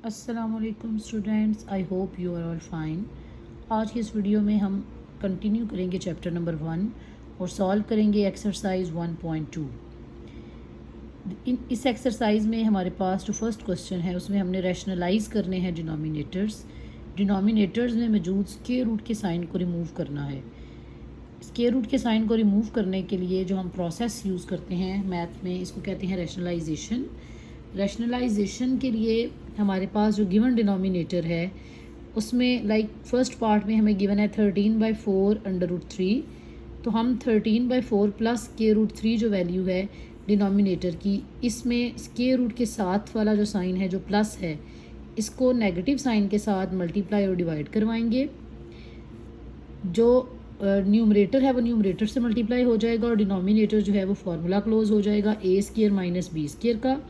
अस्सलामुअलैकुम students, I hope you are all fine. आज की इस वीडियो में हम कंटिन्यू करेंगे चैप्टर नंबर 1 और सॉल्व करेंगे एक्सरसाइज 1.2। इस एक्सरसाइज में हमारे पास जो फर्स्ट क्वेश्चन है उसमें हमने रैशनलाइज करने हैं डिनोमिनेटर्स में मौजूद स्क्वायर रूट के साइन को रिमूव करना है। स्क्वायर रूट के साइन को रिमूव करने के लिए जो हम प्रोसेस यूज़ करते हैं मैथ में, इसको कहते हैं रैशनलाइजेशन के लिए हमारे पास जो गिवन डिनोमिनेटर है उसमें फर्स्ट पार्ट में हमें गिवन है 13/4√3। तो हम 13/4 प्लस स्क्वायर रूट 3 जो वैल्यू है डिनोमिनेटर की, इसमें स्क्वायर रूट के साथ वाला जो साइन है जो प्लस है, इसको नेगेटिव साइन के साथ मल्टीप्लाई और डिवाइड करवाएंगे। जो न्यूमरेटर है वो न्यूमरेटर से मल्टीप्लाई हो जाएगा और डिनोमिनेटर जो है वो फार्मूला क्लोज हो जाएगा a² माइनस b² का।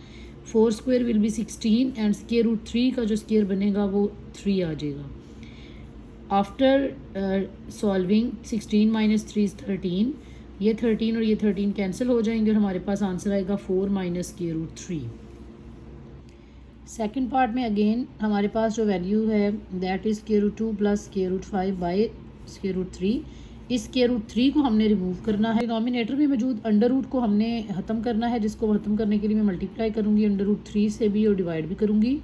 4² will be 16 and square root 3 का जो स्क्वायर बनेगा वो 3 आ जाएगा। After solving 16 minus 3 is 13। ये 13 और ये 13 कैंसिल हो जाएंगे और हमारे पास आंसर आएगा 4 minus square root 3। Second part में अगेन हमारे पास जो वैल्यू है that is square root 2 plus square root 5 by square root 3। इस स्क्वायर रूट 3 को हमने रिमूव करना है। डिनोमिनेटर में मौजूद अंडर रूट को हमने ख़त्म करना है, जिसको ख़त्म करने के लिए मैं मल्टीप्लाई करूँगी अंडर रूट 3 से भी और डिवाइड भी करूँगी।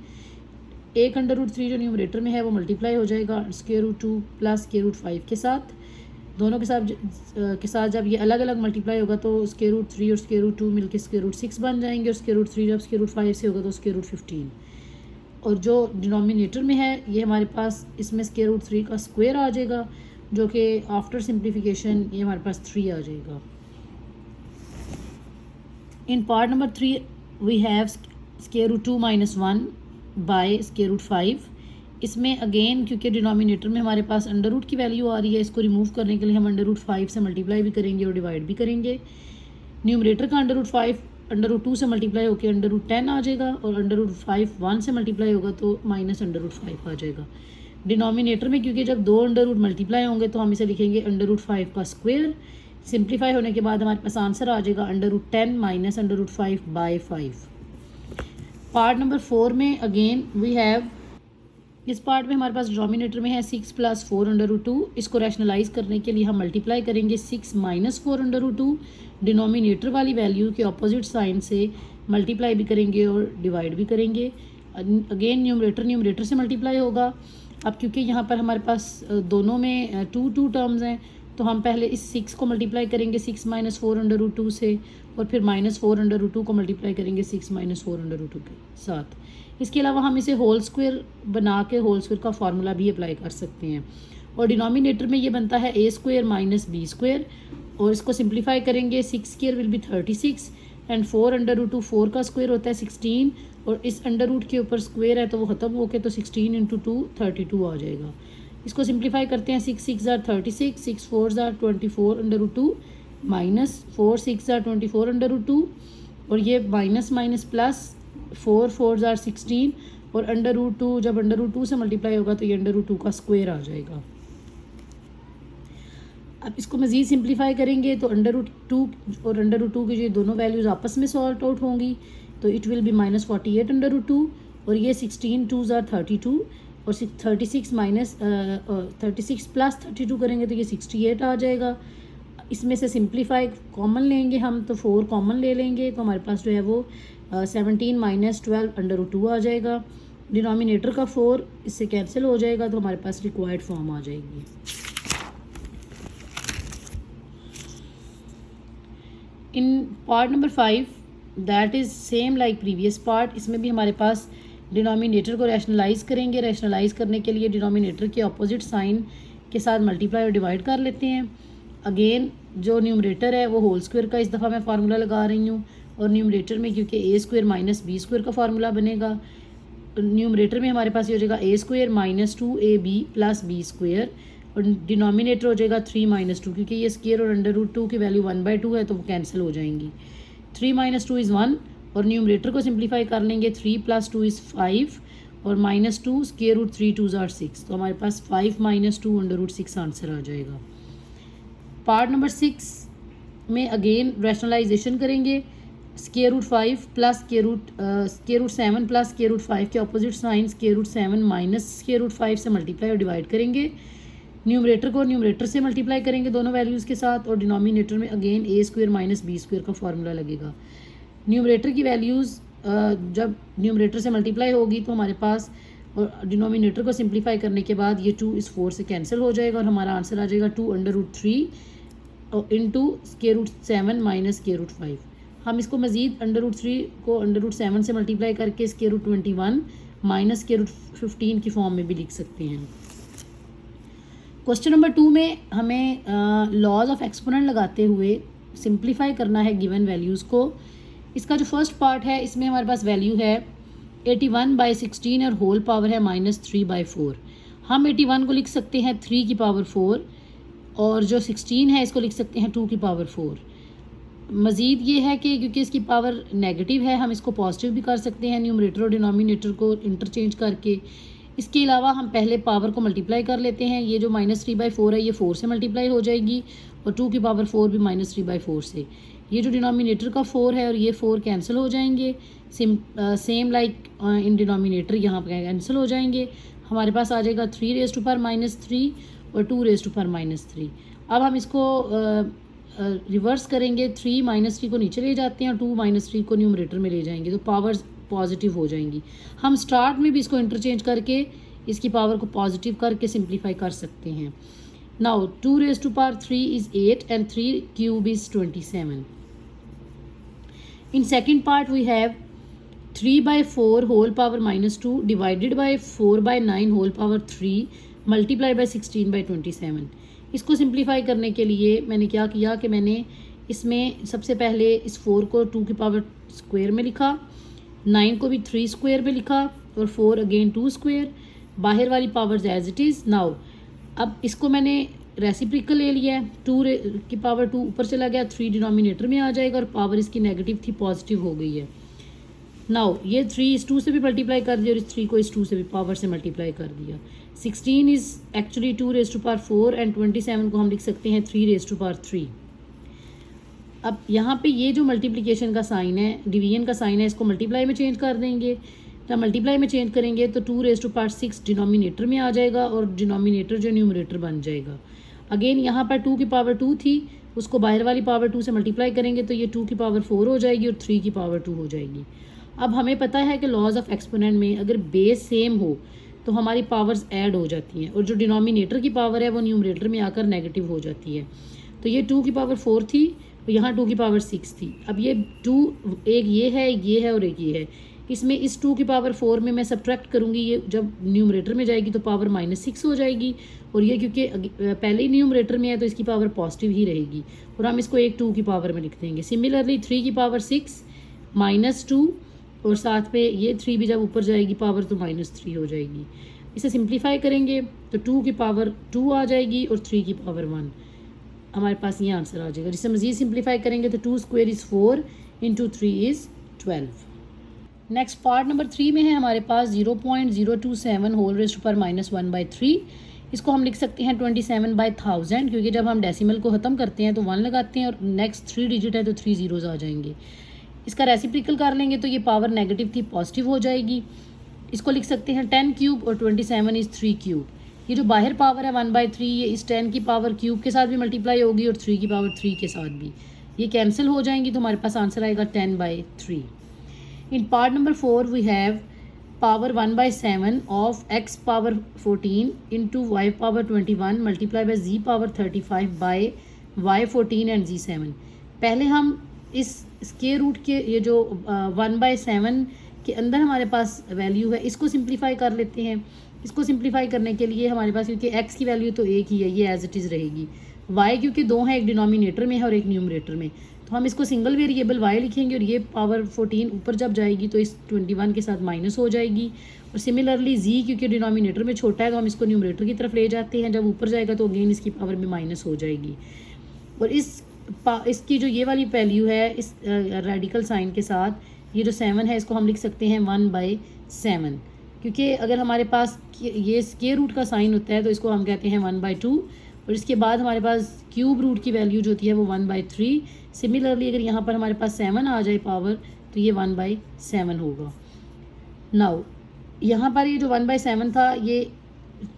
एक अंडर रूट 3 जो न्यूमरेटर में है वो मल्टीप्लाई हो जाएगा square root 2 plus square root 5 के साथ। दोनों के साथ जब ये अलग अलग मल्टीप्लाई होगा तो स्क्वायर रूट 3 और स्क्वायर रूट 2 मिलकर स्क्वायर रूट 6 बन जाएंगे और स्क्वायर रूट 3 जब स्क्वायर रूट 5 से होगा तो स्क्वायर रूट 15। और जो डिनोमिनेटर में है ये हमारे पास इसमें स्क्वायर रूट 3 का स्क्वायर आ जाएगा, जो कि आफ्टर सिंप्लीफिकेशन ये हमारे पास 3 आ जाएगा। In part number 3 we have square root 2 minus 1 by square root 5। इसमें अगेन क्योंकि डिनोमिनेटर में हमारे पास अंडर रूट की वैल्यू आ रही है, इसको रिमूव करने के लिए हम अंडर रूट 5 से मल्टीप्लाई भी करेंगे और डिवाइड भी करेंगे। न्यूमरेटर का अंडर रूट 5 अंडर रूट 2 से मल्टीप्लाई होकर अंडर रूट 10 आ जाएगा और अंडर रूट 5 1 से मल्टीप्लाई होगा तो माइनस अंडर रूट 5 आ जाएगा। डिनोमिनेटर में क्योंकि जब दो अंडर रूट मल्टीप्लाई होंगे तो हम इसे लिखेंगे अंडर रूट 5 का स्क्वायर। सिंप्लीफाई होने के बाद हमारे पास आंसर आ जाएगा under root 10 minus under root 5 by 5। Part number 4 में अगेन वी हैव, इस पार्ट में हमारे पास डिनोमिनेटर में है 6 प्लस 4√2। इसको रैशनलाइज करने के लिए हम मल्टीप्लाई करेंगे 6 माइनस 4√2। डिनोमिनेटर वाली वैल्यू के ऑपोजिट साइन से मल्टीप्लाई भी करेंगे और डिवाइड भी करेंगे। अगेन न्यूमरेटर से मल्टीप्लाई होगा। अब क्योंकि यहाँ पर हमारे पास दोनों में 2 टर्म्स हैं तो हम पहले इस 6 को मल्टीप्लाई करेंगे 6 माइनस 4√2 से और फिर माइनस 4√2 को मल्टीप्लाई करेंगे 6 माइनस 4√2 के साथ। इसके अलावा हम इसे होल स्क्वायर बना के होल स्क्वायर का फार्मूला भी अप्लाई कर सकते हैं। और डिनोमिनेटर में ये बनता है a² माइनस b² और इसको सिंप्लीफाई करेंगे 6² विल बी 36 एंड 4√2 4 का स्क्वायर होता है 16 और इस अंडर रूट के ऊपर स्क्वायर है तो वो ख़त्म होके तो 16 इंटू 2 32 आ जाएगा। इसको सिंप्लीफाई करते हैं 6 6 ज़ार 36, 6 4 ज़ार 24 अंडर रूट 2 माइनस 4 6 ज़ार 24 अंडर रूट 2 और ये माइनस माइनस प्लस 4 4 ज़ार 16 और अंडर रूट 2 जब अंडर रूट 2 से मल्टीप्लाई होगा तो ये अंडर रूट 2 का स्क्वायर आ जाएगा। अब इसको मज़ीद सिंप्लीफाई करेंगे तो अंडर रूट 2 और अंडर रूट 2 की जो दोनों वैल्यूज़ आपस में सॉल्ट आउट होंगी तो it will be minus 48 under root 2 और ये 16 2 ज़ार 32 और 36 माइनस 36 प्लस 32 करेंगे तो ये 68 आ जाएगा। इसमें से सिंप्लीफाई कॉमन लेंगे हम तो 4 कॉमन ले लेंगे तो हमारे पास जो है वो 17 माइनस 12 अंडर रूट 2 आ जाएगा। डिनोमिनेटर का 4 इससे कैंसिल हो जाएगा तो हमारे पास रिक्वायर्ड फॉर्म आ जाएगी। इन part number 5 that is same like previous part, इसमें भी हमारे पास डिनोमिनेटर को रैशनलाइज करेंगे। रैशनलाइज करने के लिए डिनोमिनेटर के ऑपोजिट साइन के साथ मल्टीप्लाई और डिवाइड कर लेते हैं। अगेन जो न्यूमरेटर है वो होल स्क्वायर का इस दफ़ा मैं फार्मूला लगा रही हूँ और न्यूमरेटर में क्योंकि a² माइनस b² का फार्मूला बनेगा, न्यूमरेटर में हमारे पास ये हो जाएगा a² minus 2ab plus b² और डिनोमिनेटर हो जाएगा 3 माइनस 2 क्योंकि ये स्क्वायर और अंडर रूट 2 की वैल्यू 1/2 है तो वो कैंसिल हो जाएंगी। 3 माइनस 2 इज़ 1 और न्यूमरेटर को सिंप्लीफाई कर लेंगे 3 प्लस 2 इज़ 5 और माइनस 2 स्क्वायर रूट 3 2 ज़ार 6 तो हमारे पास 5 माइनस 2 अंडर रूट 6 आंसर आ जाएगा। पार्ट नंबर 6 में अगेन रैशनलाइजेशन करेंगे square root 5 plus square root 7 plus square root 5 के opposite sign square root 7 minus square root 5 से मल्टीप्लाई और डिवाइड करेंगे। न्यूमरेटर को न्यूमरेटर से मल्टीप्लाई करेंगे दोनों वैल्यूज़ के साथ, और डिनोमिनेटर में अगेन ए स्क्वायर माइनस बी स्क्वायर का फार्मूला लगेगा। न्यूमरेटर की वैल्यूज़ जब न्यूमरेटर से मल्टीप्लाई होगी तो हमारे पास, और डिनोमिनेटर को सिंप्लीफाई करने के बाद ये 2 इस 4 से कैंसिल हो जाएगा और हमारा आंसर आ जाएगा 2 under root 3 into square root 7 minus square root 5। हम इसको मज़ीद अंडर रूट 3 को अंडर रूट 7 से मल्टीप्लाई करके square root 21 minus square root 15 की फॉर्म में भी लिख सकते हैं। क्वेश्चन नंबर 2 में हमें लॉज ऑफ एक्सपोनेंट लगाते हुए सिंप्लीफाई करना है गिवन वैल्यूज़ को। इसका जो फर्स्ट पार्ट है इसमें हमारे पास वैल्यू है 81/16 और होल पावर है -3/4। हम 81 को लिख सकते हैं 3 की पावर 4, और जो 16 है इसको लिख सकते हैं 2 की पावर 4। मज़ीद ये है कि क्योंकि इसकी पावर नेगेटिव है हम इसको पॉजिटिव भी कर सकते हैं न्यूमरेटर और डिनोमिनेटर को इंटरचेंज करके। इसके अलावा हम पहले पावर को मल्टीप्लाई कर लेते हैं। ये जो -3/4 है ये 4 से मल्टीप्लाई हो जाएगी और 2 की पावर 4 भी -3/4 से। ये जो डिनोमिनेटर का 4 है और ये 4 कैंसिल हो जाएंगे, सेम लाइक इन डिनोमिनेटर यहाँ पर कैंसिल हो जाएंगे। हमारे पास आ जाएगा 3 रेज़ टू पावर -3 और 2 रेज़ टू पावर -3। अब हम इसको रिवर्स करेंगे, 3 -3 को नीचे ले जाते हैं और 2 -3 को न्यूमरेटर में ले जाएंगे तो पावर्स पॉजिटिव हो जाएंगी। हम स्टार्ट में भी इसको इंटरचेंज करके इसकी पावर को पॉजिटिव करके सिंप्लीफाई कर सकते हैं। Now 2 raise to power 3 is 8 and 3 cube is 27। In second part we have 3/4 whole power -2 divided by 4/9 whole power 3 multiply by 16/27। इसको सिंप्लीफाई करने के लिए मैंने क्या किया कि मैंने इसमें सबसे पहले इस 4 को 2 की पावर स्क्वायर में लिखा, 9 को भी 3 स्क्वायर में लिखा और 4 अगेन 2 स्क्वायर, बाहर वाली powers as it is. Now अब इसको मैंने रेसिप्रिकल ले लिया है, 2 की पावर 2 ऊपर चला गया, 3 डिनोमिनेटर में आ जाएगा और पावर इसकी नेगेटिव थी पॉजिटिव हो गई है। नाउ ये 3 इस 2 से भी मल्टीप्लाई कर दिया और इस 3 को इस 2 से भी पावर से मल्टीप्लाई कर दिया। 16 is actually 2 raise to power 4 and 27 को हम लिख सकते हैं 3 रेज़ टू पावर 3। अब यहाँ पे ये जो मल्टीप्लिकेशन का साइन है, डिवीजन का साइन है, इसको मल्टीप्लाई में चेंज कर देंगे। जब मल्टीप्लाई में चेंज करेंगे तो 2 रेज़ टू पावर 6 डिनोमिनेटर में आ जाएगा और डिनोमिनेटर जो न्यूमरेटर बन जाएगा। अगेन यहाँ पर 2 की पावर 2 थी, उसको बाहर वाली पावर 2 से मल्टीप्लाई करेंगे तो ये 2 की पावर 4 हो जाएगी और 3 की पावर 2 हो जाएगी। अब हमें पता है कि लॉज ऑफ एक्सपोनेंट में अगर बेस सेम हो तो हमारी पावर्स ऐड हो जाती हैं और जो डिनोमिनेटर की पावर है वो न्यूमरेटर में आकर नेगेटिव हो जाती है। तो ये 2 की पावर 4 थी और यहाँ 2 की पावर 6 थी। अब ये 2 एक ये है और एक ये है। इसमें इस 2 की पावर 4 में मैं सब्ट्रैक्ट करूँगी, ये जब न्यूमरेटर में जाएगी तो पावर -6 हो जाएगी और ये क्योंकि पहले ही न्यूमरेटर में है तो इसकी पावर पॉजिटिव ही रहेगी और हम इसको एक 2 की पावर में लिख देंगे। सिमिलरली 3 की पावर 6 -2 और साथ पे ये 3 भी जब ऊपर जाएगी पावर तो -3 हो जाएगी। इसे सिंप्लीफाई करेंगे तो 2 की पावर 2 आ जाएगी और 3 की पावर 1, हमारे पास ये आंसर आ जाएगा। जिसे मज़ीद सिंप्लीफाई करेंगे तो 2 square is 4 into 3 is 12। Next part number 3 में है हमारे पास 0.027 होल रेज़ टू पावर -1/3। इसको हम लिख सकते हैं 27/1000 क्योंकि जब हम डेसिमल को ख़त्म करते हैं तो 1 लगाते हैं और नेक्स्ट 3 डिजिट है तो 3 ज़ीरोज़ आ जाएंगे। इसका रेसिप्रिकल कर लेंगे तो ये पावर नेगेटिव थी पॉजिटिव हो जाएगी। इसको लिख सकते हैं 10 क्यूब और 27 इज़ 3 क्यूब। ये जो बाहर पावर है 1/3 ये इस 10 की पावर क्यूब के साथ भी मल्टीप्लाई होगी और 3 की पावर 3 के साथ भी, ये कैंसिल हो जाएंगी तो हमारे पास आंसर आएगा 10/3। In part number 4 we have power 1/7 of x power 14 into y power 21 multiply by z power 35 by y 14 and z 7। पहले हम इस स्क्वायर रूट के ये जो 1/7 के अंदर हमारे पास वैल्यू है इसको सिंप्लीफाई कर लेते हैं। इसको सिंप्लीफाई करने के लिए हमारे पास क्योंकि x की वैल्यू तो एक ही है, ये एज इट इज़ रहेगी। y क्योंकि 2 है, एक डिनोमिनेटर में है और एक न्यूमरेटर में, तो हम इसको सिंगल वेरिएबल y लिखेंगे और ये पावर 14 ऊपर जब जाएगी तो इस 21 के साथ माइनस हो जाएगी। और सिमिलरली z क्योंकि डिनोमिनेटर में छोटा है तो हम इसको न्यूमरेटर की तरफ ले जाते हैं, जब ऊपर जाएगा तो अगेन इसकी पावर में माइनस हो जाएगी। और इसकी जो ये वाली वैल्यू है इस रेडिकल साइन के साथ ये जो 7 है इसको हम लिख सकते हैं 1/7 क्योंकि अगर हमारे पास ये स्क्वायर रूट का साइन होता है तो इसको हम कहते हैं 1/2 और इसके बाद हमारे पास क्यूब रूट की वैल्यू जो होती है वो 1/3। सिमिलरली अगर यहाँ पर हमारे पास 7 आ जाए पावर तो ये 1/7 होगा। नाउ यहाँ पर ये जो 1/7 था ये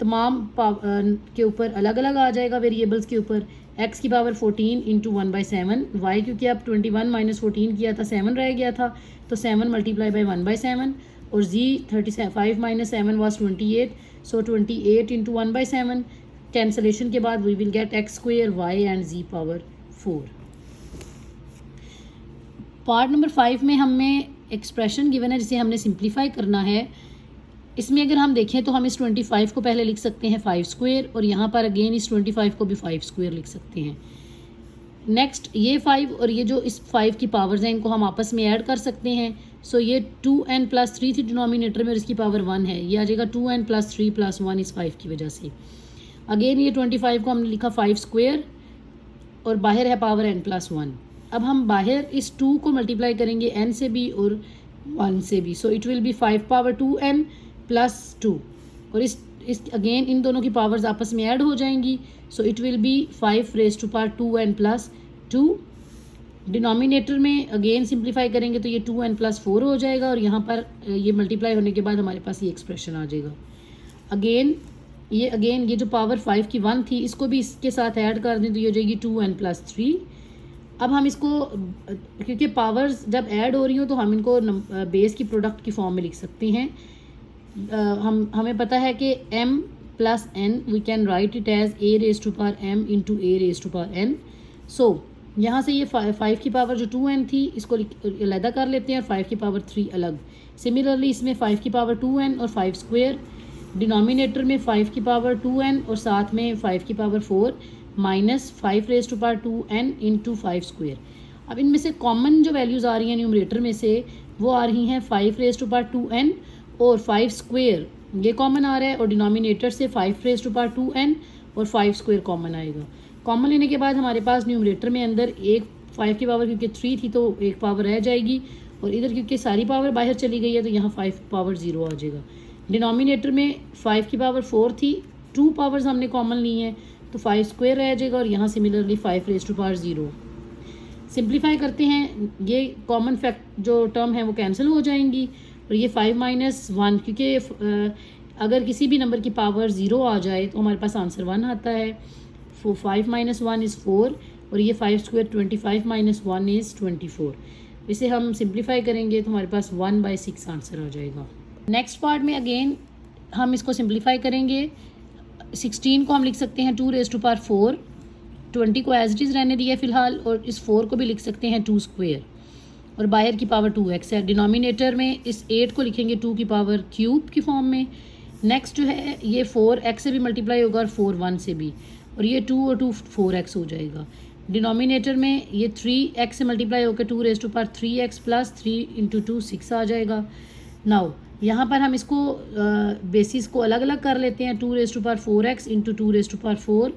तमाम के ऊपर अलग अलग आ जाएगा, वेरिएबल्स के ऊपर। x की पावर 14 इंटू 1/7, y क्योंकि अब 21 माइनस 14 किया था 7 रह गया था तो 7 मल्टीप्लाई बाई 1/7, और z 35 minus 7 was 28, so 28 into 1/7। Cancellation के बाद we will get x square y and z power 4। Part number 5 में हमें एक्सप्रेशन गिवन है जिसे हमने सिंप्लीफाई करना है। इसमें अगर हम देखें तो हम इस 25 को पहले लिख सकते हैं 5 स्क्वेयर, और यहाँ पर अगेन इस 25 को भी 5 स्क्वेयर लिख सकते हैं। नेक्स्ट ये 5 और ये जो इस 5 की पावर्स हैं इनको हम आपस में ऐड कर सकते हैं। सो ये 2n+3 थी डिनोमिनेटर में और इसकी पावर 1 है, ये आ जाएगा 2n+3 + 1 इस 5 की वजह से। अगेन ये 25 को हमने लिखा 5 स्क्वेयर और बाहर है पावर n+1। अब हम बाहर इस 2 को मल्टीप्लाई करेंगे n से भी और 1 से भी, सो it will be 5 power 2n + 2, और इस अगेन इन दोनों की पावर्स आपस में ऐड हो जाएंगी। So it will be 5 raise to power 2n + 2। Denominator में अगेन सिंप्लीफाई करेंगे तो ये 2n + 4 हो जाएगा, और यहाँ पर ये मल्टीप्लाई होने के बाद हमारे पास ये एक्सप्रेशन आ जाएगा। अगेन ये जो पावर 5 की 1 थी इसको भी इसके साथ ऐड कर दें तो ये हो जाएगी 2n + 3। अब हम इसको क्योंकि पावर्स जब ऐड हो रही हो तो हम इनको बेस की प्रोडक्ट की फॉर्म में लिख सकते हैं। हमें पता है कि m + n we can write it as a⁻m into a⁻n। So यहाँ से ये 5 की पावर जो 2n थी इसको अलहदा कर लेते हैं और 5 की पावर 3 अलग। सिमिलरली इसमें 5 की पावर 2n और 5 स्क्वेयर, डिनोमिनेटर में 5 की पावर 2n और साथ में 5 की power 4 minus 5 raise to power 2n into 5 square. अब इनमें से कॉमन जो वैल्यूज़ आ रही हैं न्यूमरेटर में से वो आ रही हैं 5 रेज़ टू पावर 2n और 5 स्क्वेयर, ये कॉमन आ रहा है, और डिनोमिनेटर से 5 रेज़ टू पावर 2n और 5 स्क्वेयर कॉमन आएगा। कॉमन लेने के बाद हमारे पास न्यूमरेटर में अंदर एक 5 की पावर क्योंकि 3 थी तो एक पावर रह जाएगी, और इधर क्योंकि सारी पावर बाहर चली गई है तो यहाँ 5 पावर 0 आ जाएगा। डिनोमिनेटर में 5 की पावर 4 थी, 2 पावर्स हमने कॉमन ली हैं तो 5 स्क्वेयर रह जाएगा, और यहाँ similarly 5 raise to power 0। Simplify करते हैं, ये कॉमन फैक्ट जो टर्म है वो कैंसिल हो जाएंगी, और ये 5 - 1 क्योंकि अगर किसी भी नंबर की पावर 0 आ जाए तो हमारे पास आंसर 1 आता है। 5 - 1 इज़ 4, और ये 5 स्क्वेयर 25 - 1 इज़ 24। इसे हम सिंप्लीफाई करेंगे तो हमारे पास 1/6 आंसर आ जाएगा। नेक्स्ट पार्ट में अगेन हम इसको सिंप्लीफाई करेंगे। 16 को हम लिख सकते हैं 2 रेज़ टू पावर 4, 20 को एज इट इज़ रहने दिया फ़िलहाल, और इस 4 को भी लिख सकते हैं 2 स्क्वेयर, और बाहर की पावर 2x है। डिनोमिनेटर में इस 8 को लिखेंगे 2 की पावर क्यूब की फॉर्म में। नेक्स्ट जो है ये 4x से भी मल्टीप्लाई होगा और 4 1 से भी, और ये 2 और 2 4x हो जाएगा। डिनोमिनेटर में ये 3x से मल्टीप्लाई होकर 2 raise to power 3x + 3 into 2 6 आ जाएगा। नाउ यहाँ पर हम इसको बेसिस को अलग अलग कर लेते हैं। 2 raise to power 4x into 2 raise to power 4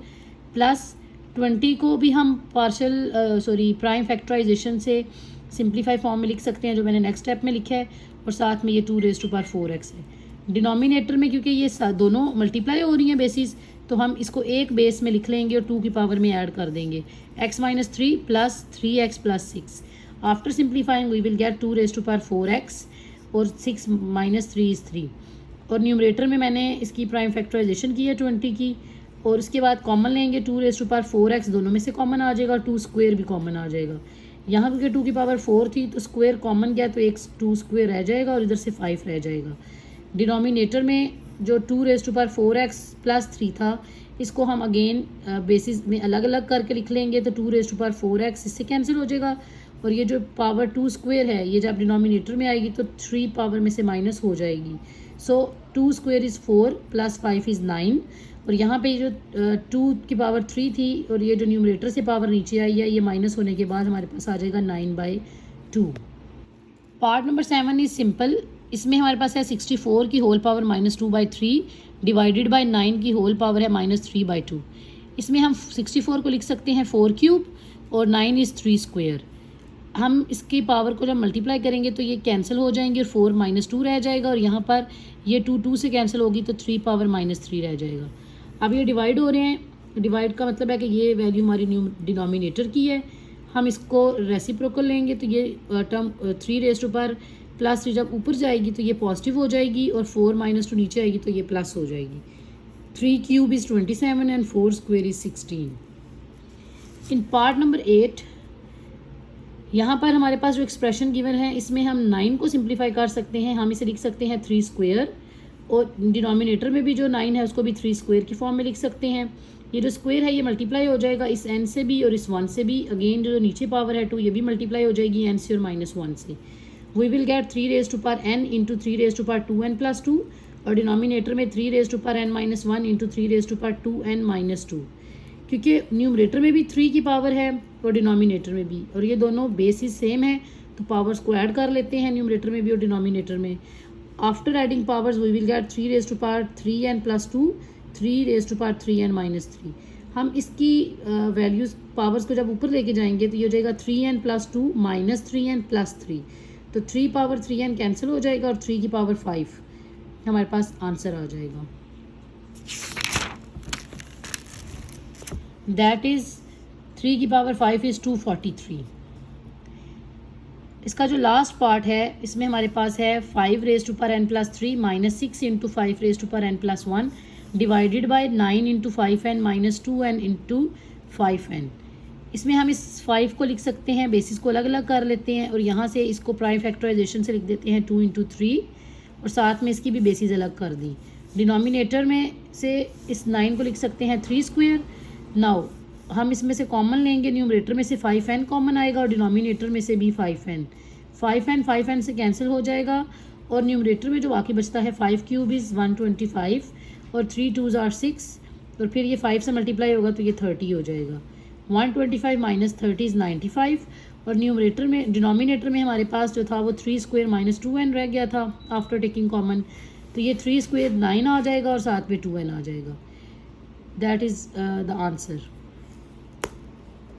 plus 20 को भी हम प्राइम फैक्टराइजेशन से सिंप्लीफाई फॉर्म में लिख सकते हैं जो मैंने नेक्स्ट स्टेप में लिखा है, और साथ में ये 2 रेज़ टू पावर 4x है। डिनोमिनेटर में क्योंकि ये दोनों मल्टीप्लाई हो रही हैं बेसिस तो हम इसको एक बेस में लिख लेंगे और 2 की पावर में ऐड कर देंगे, x - 3 + 3x + 6। After simplifying we will get 2 raise to power 4x और 6 - 3 इज़ 3, और न्यूमरेटर में मैंने इसकी प्राइम फैक्टराइजेशन की है 20 की, और उसके बाद कॉमन लेंगे 2 रेज़ टू पावर 4x दोनों में से कॉमन आ जाएगा, 2 स्क्वेयर भी कॉमन आ जाएगा। यहाँ क्योंकि 2 की पावर 4 थी तो स्क्वेयर कॉमन गया तो एक 2 स्क्वेयर रह जाएगा और इधर से 5 रह जाएगा। डिनोमिनेटर में जो 2 रेज़ टू पावर 4x + 3 था इसको हम अगेन बेसिस में अलग अलग करके लिख लेंगे, तो 2 रेज़ टू पावर 4x इससे कैंसिल हो जाएगा, और ये जो पावर 2 स्क्वेयर है ये जब डिनोमिनेटर में आएगी तो 3 पावर में से माइनस हो जाएगी। सो 2 स्क्वेयर इज़ 4 + 5 इज़ 9, और यहाँ पे जो 2 की पावर 3 थी और ये जो न्यूमरेटर से पावर नीचे आई है ये माइनस होने के बाद हमारे पास आ जाएगा 9/2। Part number 7 is simple. इसमें हमारे पास है 64 की होल पावर -2/3 डिवाइडेड बाय 9 की होल पावर है -3/2। इसमें हम 64 को लिख सकते हैं 4 क्यूब और 9 इज़ 3 स्क्वेयर। हम इसकी पावर को जब मल्टीप्लाई करेंगे तो ये कैंसिल हो जाएंगे और 4 - 2 रह जाएगा, और यहाँ पर ये 2 2 से कैंसिल होगी तो 3 पावर -3 रह जाएगा। अब ये डिवाइड हो रहे हैं डिवाइड का मतलब है कि ये वैल्यू हमारी डिनोमिनेटर की है, हम इसको रेसिप्रोकल लेंगे तो ये टर्म 3 प्लस 3 जब ऊपर जाएगी तो ये पॉजिटिव हो जाएगी और 4 -2 नीचे आएगी तो ये प्लस हो जाएगी। 3 cube is 27 and 4 square is 16। In part number 8 यहाँ पर हमारे पास जो एक्सप्रेशन गिवन है इसमें हम 9 को सिंप्लीफाई कर सकते हैं। हम इसे लिख सकते हैं 3 स्क्वेयर, और डिनोमिनेटर में भी जो 9 है उसको भी 3 स्क्वेयर की फॉर्म में लिख सकते हैं। ये जो स्क्वेयर है ये मल्टीप्लाई हो जाएगा इस n से भी और इस 1 से भी। अगेन जो नीचे पावर है 2 ये भी मल्टीप्लाई हो जाएगी n से और -1 से। We will gate 3n into 3(2n+2) और डिनोमिनेटर में 3n-1 इंटू 3(2n-2), क्योंकि न्यूमरेटर में भी 3 की पावर है और डिनोमिनेटर में भी, और ये दोनों बेसिस सेम है तो पावर्स को ऐड कर लेते हैं न्यूमरेटर में भी और डिनोमिनेटर में। After adding powers we will get 3(3n+2), 3(3n-3). हम इसकी वैल्यूज पावर्स को जब ऊपर लेके जाएंगे तो ये हो जाएगा 3n+2 -3n+3, तो 3 पावर 3n कैंसिल हो जाएगा और 3 की पावर 5 हमारे पास आंसर आ जाएगा। दैट इज़ 3 की पावर 5 इज़ 243। इसका जो लास्ट पार्ट है इसमें हमारे पास है 5(n+3) -6 into 5(n+1) divided by 9 into 5n -2n into 5n। इसमें हम इस 5 को लिख सकते हैं, बेसिस को अलग अलग कर लेते हैं और यहाँ से इसको प्राइम फैक्टराइजेशन से लिख देते हैं 2 इंटू 3 और साथ में इसकी भी बेसिस अलग कर दी। डिनोमिनेटर में से इस 9 को लिख सकते हैं 3 स्क्वेयर। नाउ हम इसमें से कॉमन लेंगे, न्यूमरेटर में से 5n कॉमन आएगा और डिनोमिनेटर में से भी 5n। 5n से कैंसिल हो जाएगा और न्यूमरेटर में जो बाकी बचता है 5 क्यूब इज़ 125 और 3 2s are 6 और फिर ये 5 से मल्टीप्लाई होगा तो ये 30 हो जाएगा। 125 माइनस 30 इज़ 95 और न्यूमरेटर में डिनोमिनेटर में हमारे पास जो था वो 3 स्क्वेयर -2n रह गया था आफ्टर टेकिंग कॉमन, तो ये 3 स्क्वेयर 9 आ जाएगा और साथ में 2n आ जाएगा। That is the answer.